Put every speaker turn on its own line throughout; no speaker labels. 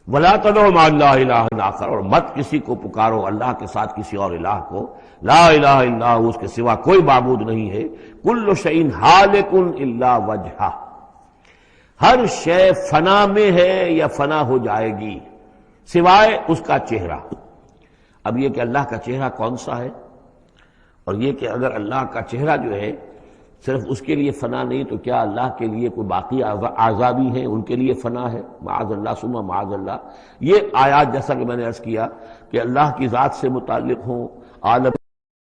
وَلَا تَدْعُوا مَعَ اللَّهِ إِلَٰهًا آخَرَ، اور مت کسی کو پکارو اللہ کے ساتھ کسی اور الہ کو، لا الہ الا ہو، اس کے سوا کوئی معبود نہیں ہے، کل شیء ہالک الا وجہہ، ہر شے فنا میں ہے یا فنا ہو جائے گی سوائے اس کا چہرہ۔ اب یہ کہ اللہ کا چہرہ کون سا ہے، اور یہ کہ اگر اللہ کا چہرہ جو ہے صرف اس کے لیے فنا نہیں تو کیا اللہ کے لیے کوئی باقی اعضاء بھی ہیں، ان کے لیے فنا ہے؟ معاذ اللہ ثم معاذ اللہ۔ یہ آیات جیسا کہ میں نے عرض کیا کہ اللہ کی ذات سے متعلق ہوں، عالم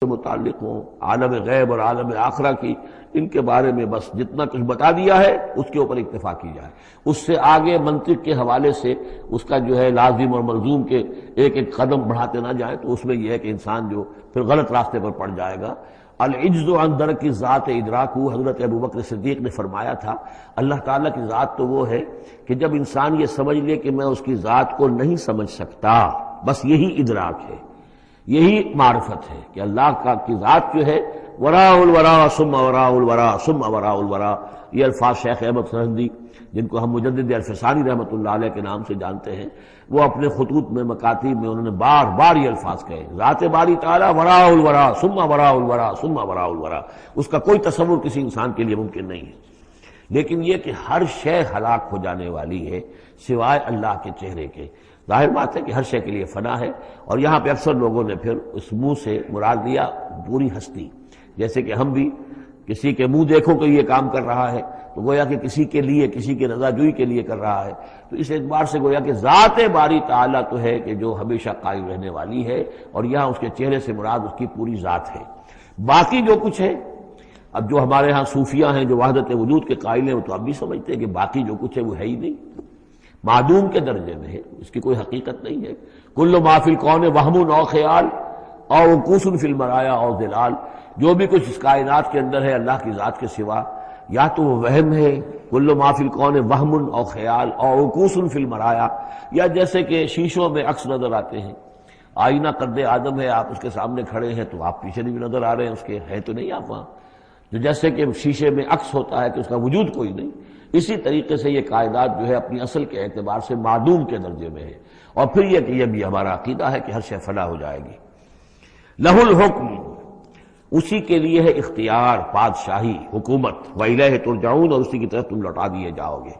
سے متعلق ہوں، عالم غیب اور عالم آخرہ کی، ان کے بارے میں بس جتنا کچھ بتا دیا ہے اس کے اوپر اکتفا کی جائے، اس سے آگے منطق کے حوالے سے اس کا جو ہے لازم اور ملزوم کے ایک ایک قدم بڑھاتے نہ جائیں تو اس میں یہ ہے کہ انسان جو پھر غلط راستے پر پڑ جائے گا۔ العجز عن درک ذات ادراکو، حضرت ابوبکر صدیق نے فرمایا تھا اللہ تعالیٰ کی ذات تو وہ ہے کہ جب انسان یہ سمجھ لے کہ میں اس کی ذات کو نہیں سمجھ سکتا، بس یہی ادراک ہے، یہی معرفت ہے کہ اللہ کی ذات جو ہے وراء الورا ثم وراء الورا ثم وراء الورا۔ یہ الفاظ شیخ احمد سرہندی، جن کو ہم مجدد الفسانی رحمۃ اللہ علیہ کے نام سے جانتے ہیں، وہ اپنے خطوط میں مکاتیب میں انہوں نے بار بار یہ الفاظ کہے، ذات باری تعالیٰ وراء الورا ثم وراء الورا ثم وراء الورا، اس کا کوئی تصور کسی انسان کے لیے ممکن نہیں ہے۔ لیکن یہ کہ ہر شے ہلاک ہو جانے والی ہے سوائے اللہ کے چہرے کے، ظاہر بات ہے کہ ہر شے کے لیے فنا ہے، اور یہاں پہ اکثر لوگوں نے پھر اس منہ سے مراد لیا پوری ہستی، جیسے کہ ہم بھی کسی کے منہ دیکھو کہ یہ کام کر رہا ہے تو گویا کہ کسی کے لیے، کسی کی رضا جوئی کے لیے کر رہا ہے، تو اس اعتبار سے گویا کہ ذات باری تعالیٰ تو ہے کہ جو ہمیشہ قائم رہنے والی ہے، اور یہاں اس کے چہرے سے مراد اس کی پوری ذات ہے۔ باقی جو کچھ ہے، اب جو ہمارے ہاں صوفیہ ہیں جو وحدت وجود کے قائل ہیں، وہ تو اب بھی سمجھتے ہیں کہ باقی جو کچھ ہے وہ ہے ہی نہیں، معدوم کے درجے میں ہے، اس کی کوئی حقیقت نہیں ہے۔ کل ما فی الکون وہم او خیال او وقوف فی المرایا او ظلال، جو بھی کچھ اس کائنات کے اندر ہے اللہ کی ذات کے سوا یا تو وہ وہم ہے، کل ما فی الکون وہم او خیال او وقوف فی المرایا، یا جیسے کہ شیشوں میں عکس نظر آتے ہیں، آئینہ قد آدم ہے، آپ اس کے سامنے کھڑے ہیں تو آپ پیچھے بھی نظر آ رہے ہیں اس کے، ہے تو نہیں آپ وہاں، جو جیسے کہ شیشے میں عکس ہوتا ہے کہ اس کا وجود کوئی نہیں، اسی طریقے سے یہ کائنات جو ہے اپنی اصل کے اعتبار سے معدوم کے درجے میں ہے۔ اور پھر یہ کہ یہ بھی ہمارا عقیدہ ہے کہ ہر شے فنا ہو جائے گی۔ لہ الحکم، اسی کے لیے ہے اختیار، بادشاہی، حکومت، وَإِلَيْهِ تُرْجَعُونَ، اور اسی کی طرف تم لوٹا دیے جاؤ گے۔